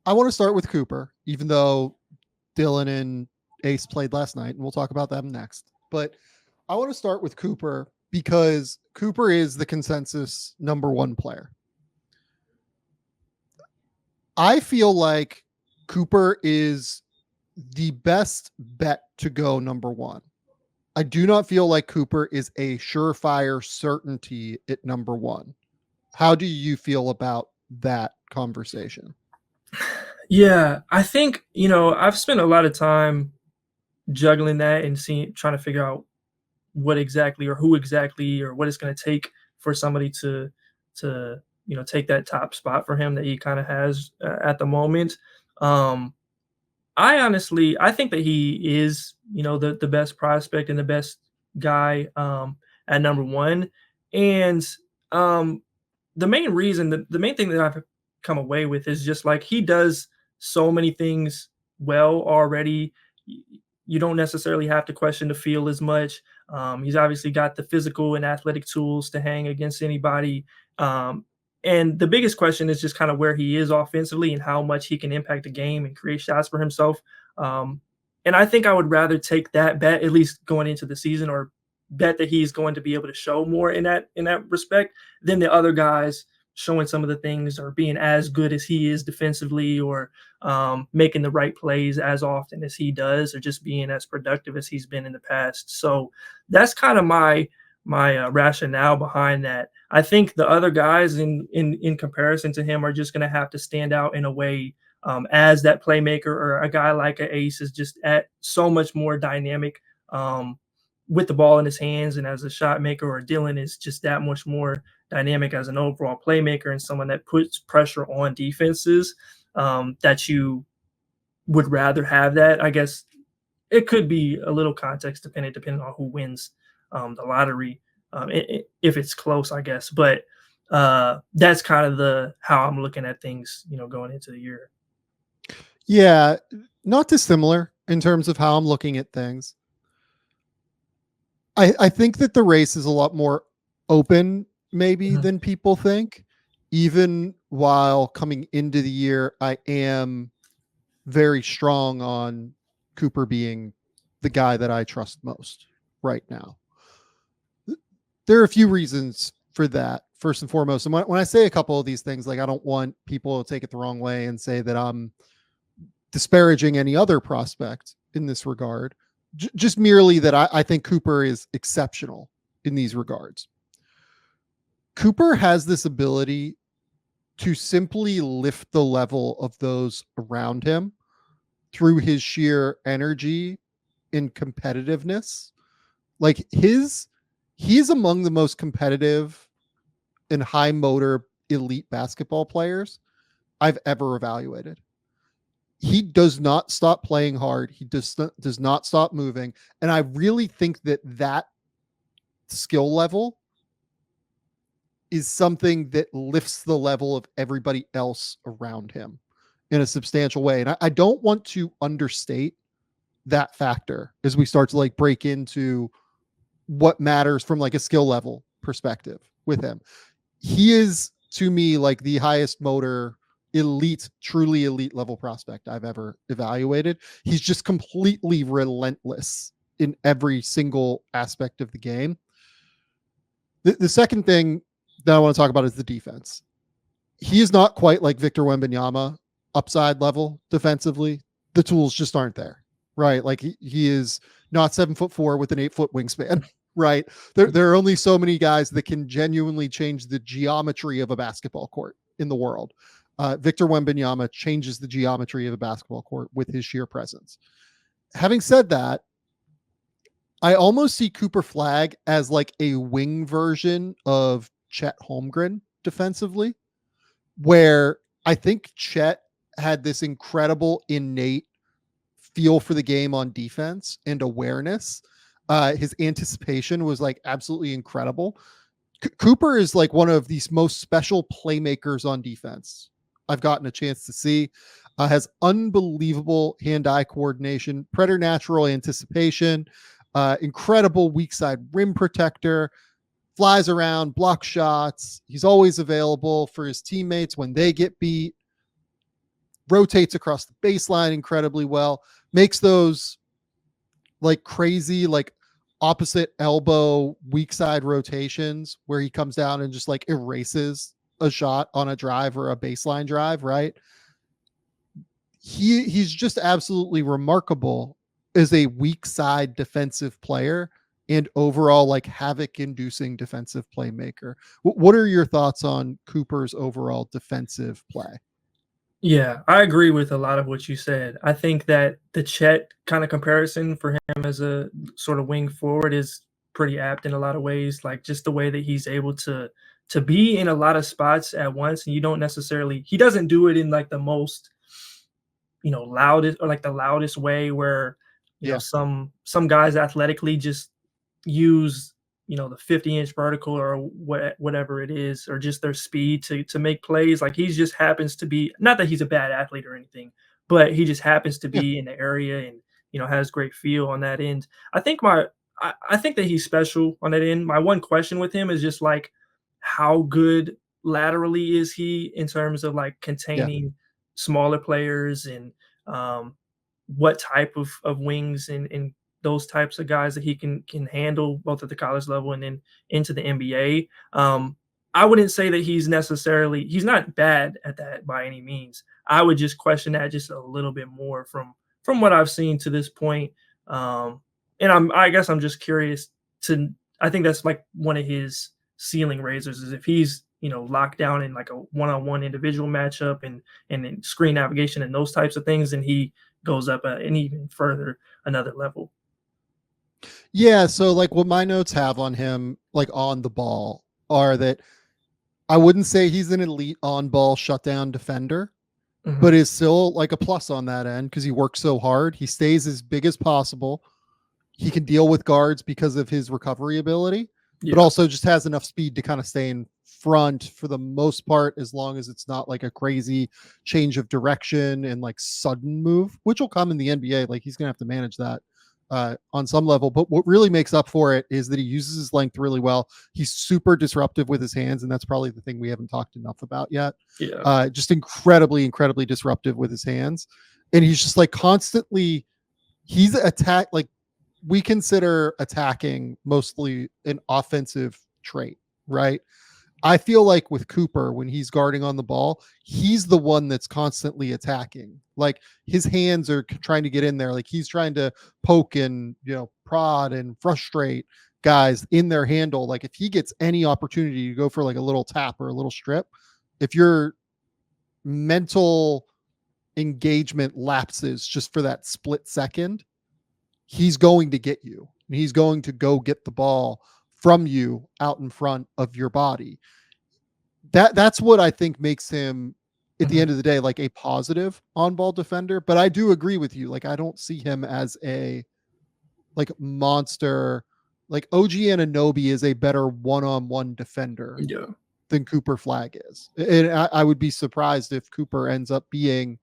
I want to start with Cooper, even though Dylan and Ace played last night, and we'll talk about them next. But I want to start with Cooper because Cooper is the consensus number one player. I feel like Cooper is the best bet to go number one. I do not feel like Cooper is a surefire certainty at number one. How do you feel about that conversation? Yeah, I think, I've spent a lot of time juggling that and trying to figure out what exactly or who exactly or what it's going to take for somebody to take that top spot for him that he kind of has at the moment. Um, I think that he is, the best prospect and the best guy at number one. And um, the main thing that I've come away with is just like he does so many things well already. You don't necessarily have to question the field as much. He's obviously got the physical and athletic tools to hang against anybody. Um, and the biggest question is just kind of where he is offensively and how much he can impact the game and create shots for himself. Um, and I think I would rather take that bet, at least going into the season, or bet that he's going to be able to show more in that respect than the other guys showing some of the things or being as good as he is defensively or making the right plays as often as he does or just being as productive as he's been in the past. So that's kind of my rationale behind that. I think the other guys in comparison to him are just going to have to stand out in a way as that playmaker, or a guy like an Ace is just at so much more dynamic with the ball in his hands, and as a shot maker, or Dylan is just that much more dynamic as an overall playmaker and someone that puts pressure on defenses, that you would rather have that. I guess it could be a little context dependent, depending on who wins the lottery, if it's close, I guess. But that's kind of the how I'm looking at things, going into the year. Yeah, not dissimilar in terms of how I'm looking at things. I think that the race is a lot more open, maybe, Mhm. than people think. Even while coming into the year, I am very strong on Cooper being the guy that I trust most right now. There are a few reasons for that. First and foremost, and when I say a couple of these things, like I don't want people to take it the wrong way and say that I'm disparaging any other prospect in this regard. Just merely that I think Cooper is exceptional in these regards. Cooper has this ability to simply lift the level of those around him through his sheer energy and competitiveness. Like he's among the most competitive and high motor elite basketball players I've ever evaluated. He does not stop playing hard. He does not stop moving. And I really think that skill level is something that lifts the level of everybody else around him in a substantial way. And I don't want to understate that factor as we start to like break into what matters from like a skill level perspective with him. He is to me like the highest motor elite, truly elite level prospect I've ever evaluated. He's just completely relentless in every single aspect of the game. The second thing that I want to talk about is the defense. He is not quite like Victor Wembanyama upside level defensively. The tools just aren't there, right? Like he is not 7'4" with an 8-foot wingspan, right? There are only so many guys that can genuinely change the geometry of a basketball court in the world. Victor Wembanyama changes the geometry of a basketball court with his sheer presence. Having said that, I almost see Cooper Flagg as like a wing version of Chet Holmgren defensively, where I think Chet had this incredible innate feel for the game on defense and awareness. His anticipation was like absolutely incredible. Cooper is like one of these most special playmakers on defense I've gotten a chance to see. Has unbelievable hand-eye coordination, preternatural anticipation, incredible weak side rim protector, flies around, block shots. He's always available for his teammates when they get beat. rotates across the baseline incredibly well, makes those like crazy, like opposite elbow weak side rotations where he comes down and just like erases a shot on a drive or a baseline drive, right? He's just absolutely remarkable as a weak side defensive player and overall like havoc inducing defensive playmaker. What are your thoughts on Cooper's overall defensive play? Yeah, I agree with a lot of what you said. I think that the Chet kind of comparison for him as a sort of wing forward is pretty apt in a lot of ways. Like just the way that he's able to be in a lot of spots at once, and you don't necessarily he doesn't do it in like the most loudest or like the loudest way where Yeah. some guys athletically just use the 50-inch vertical or whatever it is, or just their speed to make plays. Like he just happens to be, not that he's a bad athlete or anything, but he just happens to Yeah. be in the area and has great feel on that end. I think that he's special on that end. My one question with him is just like how good laterally is he in terms of like Yeah. containing smaller players, and um, what type of wings and those types of guys that he can handle both at the college level and then into the NBA. I wouldn't say that he's not bad at that by any means. I would just question that just a little bit more from what I've seen to this point. And I guess I'm just curious to I think that's like one of his ceiling raisers is if he's locked down in like a one-on-one individual matchup and in screen navigation and those types of things, and he goes up an even further another level. Yeah. So like what my notes have on him, like on the ball, are that I wouldn't say he's an elite on ball shutdown defender, Mhm. but is still like a plus on that end because he works so hard. He stays as big as possible. He can deal with guards because of his recovery ability, but Yeah, also just has enough speed to kind of stay in front for the most part, as long as it's not like a crazy change of direction and like sudden move, which will come in the NBA. Like he's going to have to manage that on some level. But what really makes up for it is that he uses his length really well. He's super disruptive with his hands, and that's probably the thing we haven't talked enough about yet. yeah, Just incredibly, incredibly disruptive with his hands. And he's just like constantly, he's attack like we consider attacking mostly an offensive trait, right? I feel like with Cooper, when he's guarding on the ball, he's the one that's constantly attacking. Like his hands are trying to get in there. Like he's trying to poke and, prod and frustrate guys in their handle. Like if he gets any opportunity to go for like a little tap or a little strip, if your mental engagement lapses just for that split second, he's going to get you. He's going to go get the ball from you out in front of your body. That's what I think makes him at the mhm, end of the day like a positive on-ball defender, but I do agree with you. Like I don't see him as a like monster. Like OG Anunoby is a better one-on-one defender yeah, than Cooper Flagg is. And I would be surprised if Cooper ends up being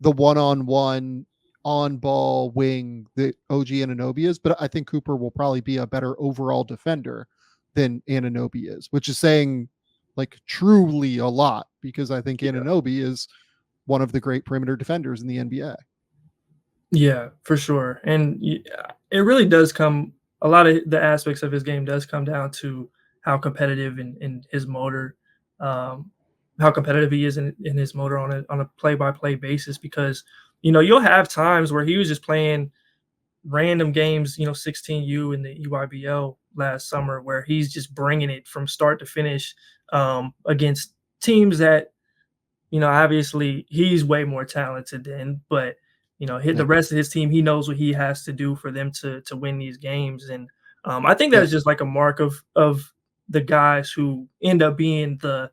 the one-on-one on-ball wing that OG Anunoby is, but I think Cooper will probably be a better overall defender than Anunoby is, which is saying like truly a lot because I think yeah, Anunoby is one of the great perimeter defenders in the NBA. yeah, for sure. And it really does come. A lot of the aspects of his game does come down to how competitive in his motor, um, how competitive he is in his motor on a play by play basis. Because you'll have times where he was just playing random games, 16U in the EYBL last summer, where he's just bringing it from start to finish against teams that, obviously he's way more talented than, but hit Yeah. the rest of his team, he knows what he has to do for them to win these games. And I think Yeah. that's just like a mark of the guys who end up being the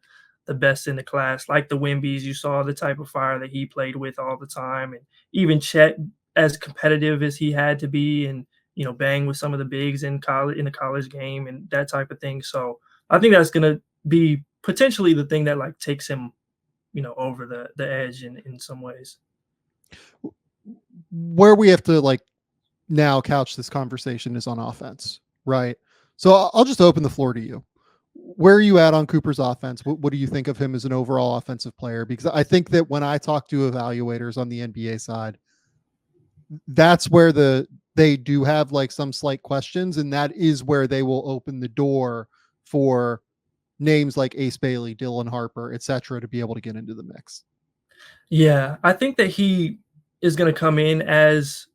best in the class, like the Wimbies. You saw the type of fire that he played with all the time, and even Chet, as competitive as he had to be, and bang with some of the bigs in the college game and that type of thing. So I think that's gonna be potentially the thing that like takes him over the edge in some ways. Where we have to like now couch this conversation is on offense, right? So I'll just open the floor to you. where are you at on Cooper's offense? What do you think of him as an overall offensive player? Because I think that when I talk to evaluators on the NBA side, that's where they do have like some slight questions, and that is where they will open the door for names like Ace Bailey, Dylan Harper, etc., to be able to get into the mix. Yeah, I think that he is going to come in as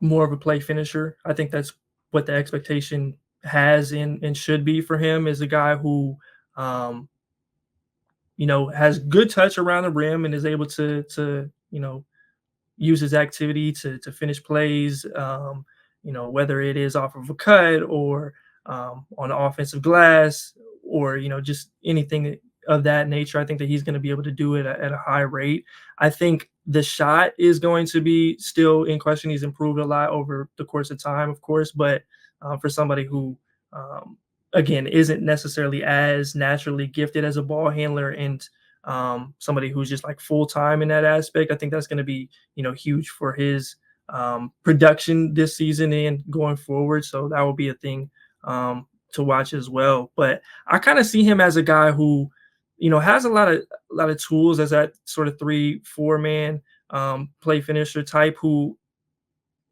more of a play finisher. I think that's what the expectation has and should be for him, is a guy who, um, has good touch around the rim and is able to use his activity to finish plays. Whether it is off of a cut or on the offensive glass, or just anything of that nature. I think that he's going to be able to do it at a high rate. I think the shot is going to be still in question. He's improved a lot over the course of time, of course, but for somebody who, again, isn't necessarily as naturally gifted as a ball handler, and somebody who's just like full time in that aspect, I think that's going to be huge for his production this season and going forward. So that will be a thing to watch as well. But I kind of see him as a guy who has a lot of tools as that sort of 3-4 man play finisher type, who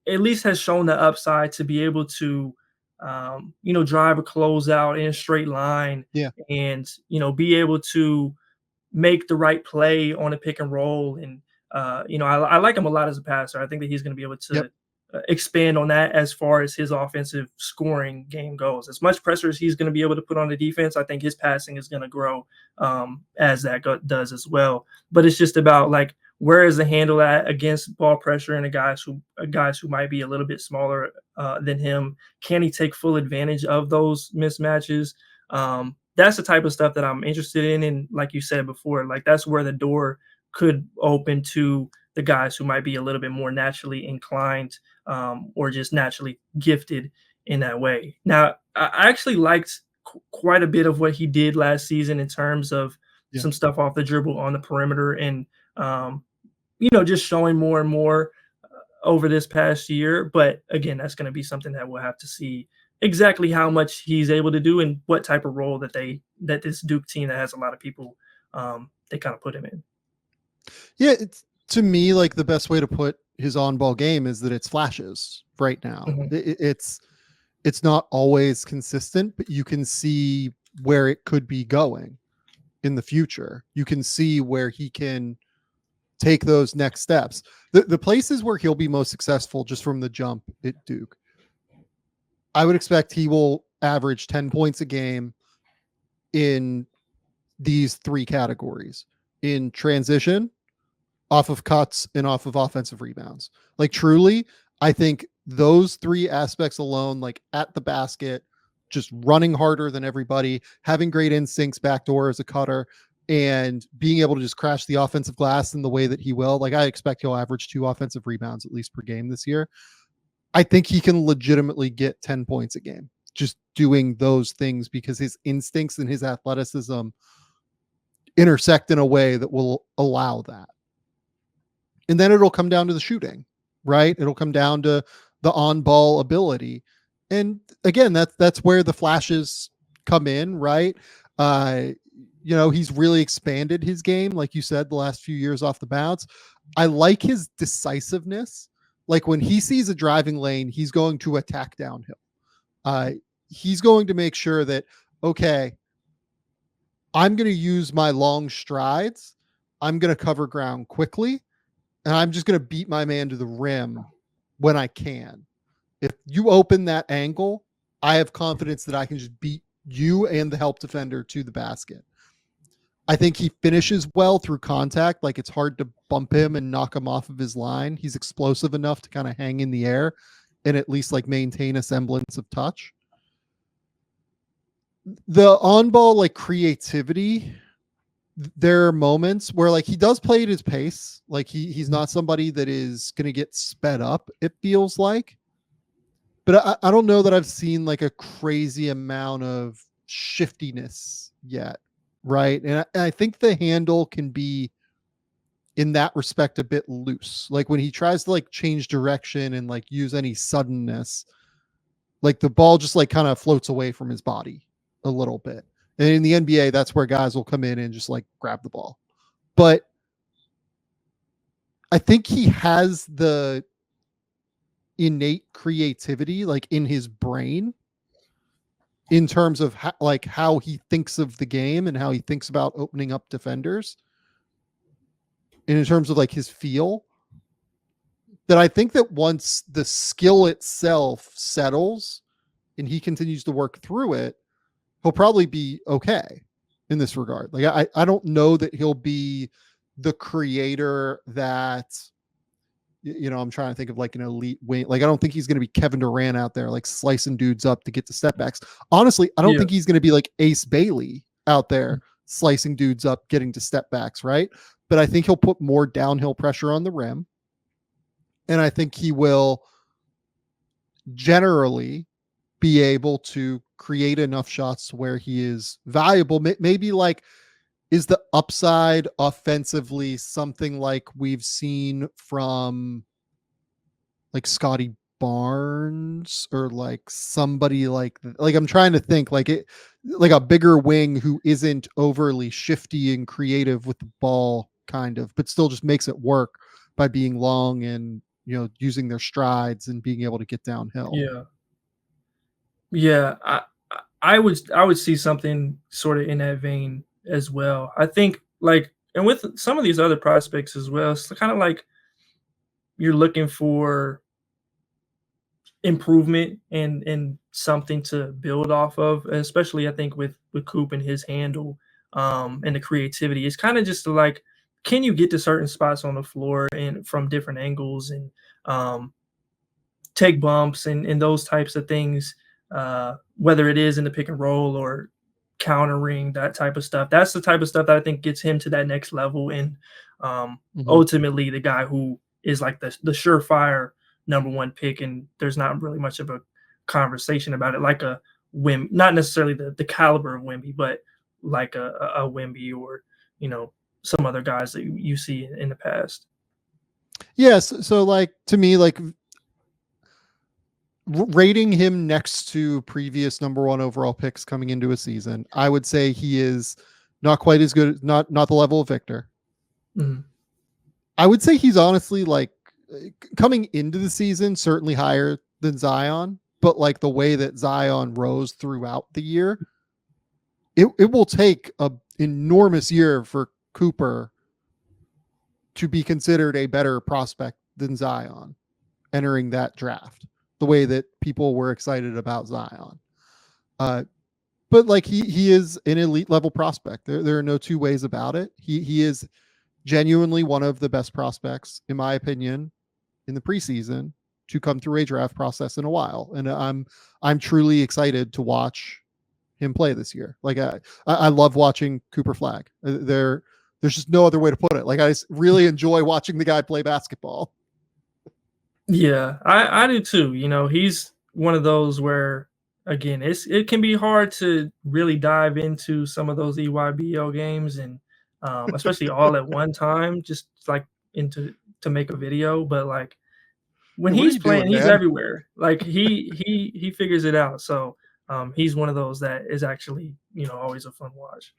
at least has shown the upside to be able to drive a closeout in a straight line, Yeah. and be able to make the right play on a pick and roll. And I like him a lot as a passer. I think that he's going to be able to Yep. expand on that as far as his offensive scoring game goes. As much pressure as he's going to be able to put on the defense, I think his passing is going to grow as that does as well. But it's just about like, where is the handle at against ball pressure and guys who might be a little bit smaller than him? Can he take full advantage of those mismatches? That's the type of stuff that I'm interested in. And like you said before, like that's where the door could open to the guys who might be a little bit more naturally inclined or just naturally gifted in that way. Now, I actually liked quite a bit of what he did last season in terms of Yeah. some stuff off the dribble on the perimeter, and just showing more and more over this past year. But again, that's going to be something that we'll have to see exactly how much he's able to do and what type of role that this Duke team that has a lot of people, they kind of put him in. Yeah, it's, to me, like the best way to put his on-ball game is that it's flashes right now. Mhm. It's not always consistent, but you can see where it could be going in the future. You can see where he can take those next steps. The places where he'll be most successful just from the jump at Duke, I would expect he will average 10 points a game in these three categories: in transition, off of cuts, and off of offensive rebounds. Like truly, I think those three aspects alone, like at the basket, just running harder than everybody, having great instincts backdoor as a cutter, and being able to just crash the offensive glass in the way that he will. Like I expect he'll average 2 offensive rebounds at least per game this year. I think he can legitimately get 10 points a game just doing those things, because his instincts and his athleticism intersect in a way that will allow that. And then it'll come down to the shooting, right? It'll come down to the on-ball ability. And again, that's where the flashes come in, right? He's really expanded his game, like you said, the last few years off the bounce. I like his decisiveness. Like when he sees a driving lane, he's going to attack downhill. He's going to make sure that, okay, I'm going to use my long strides. I'm going to cover ground quickly, and I'm just going to beat my man to the rim when I can. If you open that angle, I have confidence that I can just beat you and the help defender to the basket. I think he finishes well through contact. Like it's hard to bump him and knock him off of his line. He's explosive enough to kind of hang in the air and at least like maintain a semblance of touch. The on-ball like creativity, there are moments where like he does play at his pace. Like he's not somebody that is going to get sped up, it feels like. But I don't know that I've seen like a crazy amount of shiftiness yet, right? And I think the handle can be, in that respect, a bit loose. Like when he tries to like change direction and like use any suddenness, like the ball just like kind of floats away from his body a little bit. And in the NBA, that's where guys will come in and just like grab the ball. But I think he has the innate creativity like in his brain in terms of how he thinks of the game and how he thinks about opening up defenders. And in terms of like his feel, that I think that once the skill itself settles and he continues to work through it, he'll probably be okay in this regard. Like I don't know that he'll be the creator that, you know, I'm trying to think of like an elite wing. Like I don't think he's going to be Kevin Durant out there like slicing dudes up to get to step backs. Honestly, I don't think he's going to be like Ace Bailey out there slicing dudes up, getting to step backs, right? But I think he'll put more downhill pressure on the rim. And I think he will generally be able to create enough shots where he is valuable. Maybe like, is the upside offensively something like we've seen from like Scotty Barnes or like somebody like I'm trying to think like it, like a bigger wing who isn't overly shifty and creative with the ball kind of, but still just makes it work by being long and, you know, using their strides and being able to get downhill. Yeah. Yeah. I would see something sort of in that vein as well. I think like, and with some of these other prospects as well, it's kind of like you're looking for improvement and something to build off of, especially I think with Coop and his handle and the creativity. It's kind of just like, can you get to certain spots on the floor and from different angles and um, take bumps and those types of things, whether it is in the pick and roll or countering that type of stuff. That's the type of stuff that I think gets him to that next level and ultimately the guy who is like the surefire number one pick, and there's not really much of a conversation about it, like a Wim, not necessarily the caliber of Wimby, but like a Wimby or, you know, some other guys that you see in the past. Yes. So like to me, like rating him next to previous number one overall picks coming into a season, I would say he is not quite as good, not the level of Victor. Mhm. I would say he's honestly like coming into the season, certainly higher than Zion, but like the way that Zion rose throughout the year, it will take an enormous year for Cooper to be considered a better prospect than Zion entering that draft, the way that people were excited about Zion. But like he is an elite level prospect. There are no two ways about it. He is genuinely one of the best prospects, in my opinion, in the preseason to come through a draft process in a while. And I'm truly excited to watch him play this year. Like I love watching Cooper Flagg. There's just no other way to put it. Like I just really enjoy watching the guy play basketball. Yeah, I do too. You know, he's one of those where again, it can be hard to really dive into some of those EYBL games and especially all at one time, just like into to make a video. But like when Hey, what are he's you doing, playing, he's man? everywhere. Like he figures it out. So he's one of those that is actually, you know, always a fun watch.